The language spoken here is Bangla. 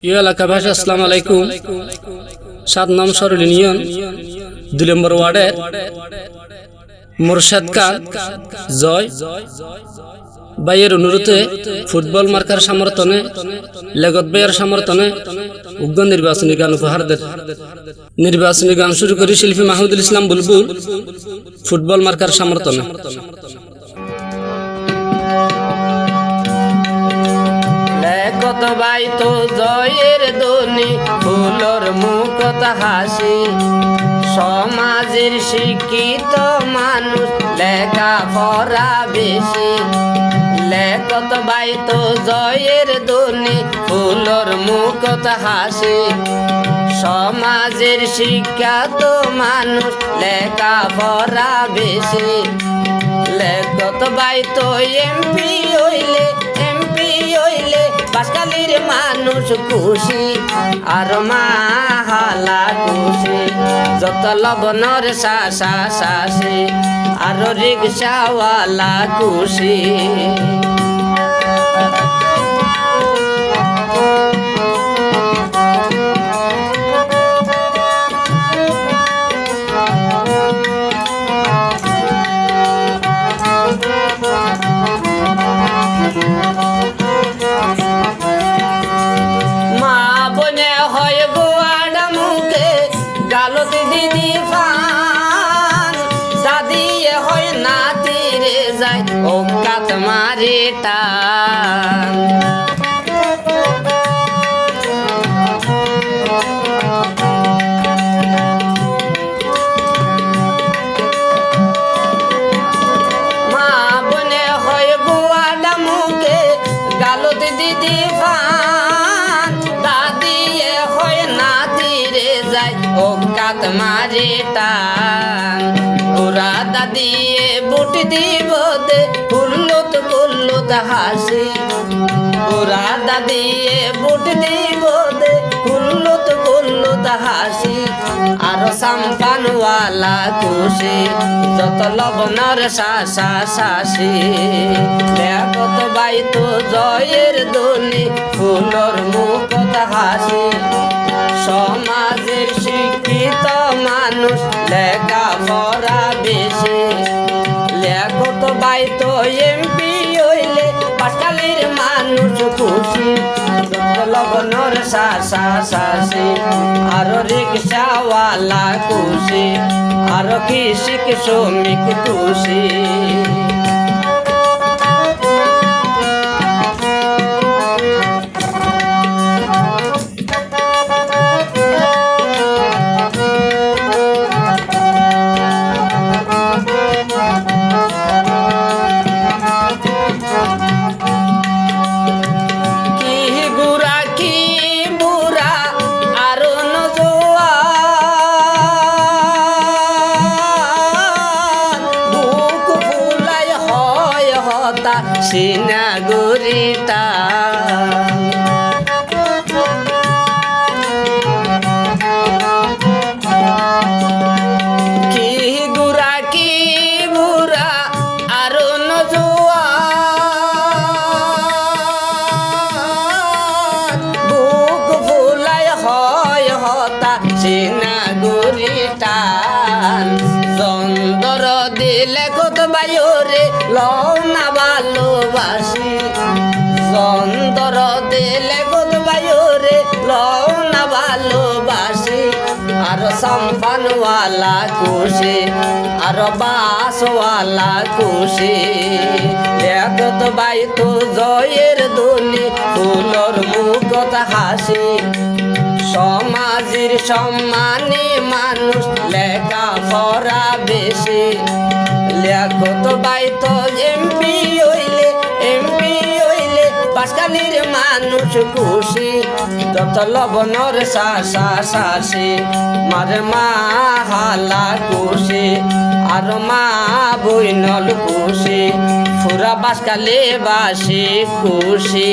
প্রিয় এলাকাবাসী, আসসালামু আলাইকুম। ৭ নং সরল ইউনিয়ন ২ নম্বর ওয়ার্ডের মোরশেদ খান জয় ভাইয়ের অনুরোধে ফুটবল মার্কার সমর্থনে লেগত ভাইয়ের সমর্থনে উগ্র নির্বাচনী গান উপহার দেন। নির্বাচনী গান শুরু করি শিল্পী মাহমুদুল ইসলাম বুলবুল ফুটবল মার্কার সমর্থনে। কত ভাই তো জয়ের ধ্বনি, ফুলর মুখত হাসি, সমাজের শিক্ষিত মানুষ লেখা পড়া বেশি। লেখত ভাই তো জয়ের ধ্বনি, ফুলর মুখত হাসি, সমাজের শিক্ষিত মানুষ লেখা পড়া বেশি। লেখত ভাই তো এমপি হইলে বাসকালির মানুষ খুশি, আর মাহালা খুশি, যত লবণর শাসা শাসি, আর রিক্সাওয়ালা খুশি। ও কাত মারে টান, মা বনে হয় গুয়াডা মুখে গালত দিদি ফান, দাদি হয় নাতিরে যায় ও কাত মারে টান। ওরা দাদিয়ে বুট দিব দে কুল্লুত কুল্লুত হাসি, ওরা দাদিয়ে বুট দিব দে কুল্লুত কুল্লুত হাসি, আর সাম্পানওয়ালা খুশি, যত লবণর শাসা শাসি। লেখত ভাই তো জয়ের ধ্বনি, ফুলর মুখত হাসি, সমাজের শিক্ষিত মানুষ লেখা পড়া বেশি। লেখত ভাই তো এমপি হইলে বাসকালির মানুষ খুশি, লবণর শাসা শাসি, আর রিক্সাওয়ালা খুশি, আর কৃষক শ্রমিক খুশি। সিনাগুড়িটা কি গুড়া কি বুড়া আর নজুয়া, বুক ফুলাই হয় হতা সিনাগুড়িটা। চন্দর দিলে কত বায়ুরে লওনা ভালোবাসি, চন্দর দিলে কত বায়ুরে লওনা ভালোবাসি, আর সম্পানওয়ালা খুশি, আর বাসওয়ালা খুশি। লেখত ভাই তো জয়ের ধ্বনি, ফুলর মুখত হাসি, সমাজের সম্মানী মানুষ লেখা পড়া বেশি। লেখত ভাই তো এমপি হইলে বাসকালির মানুষ খুশি, যত লবণর শাসা শাসি, মারে মাহালা খুশি, আর মা বইনল খুশি, ফুরা বাসকালে বাসি খুশি।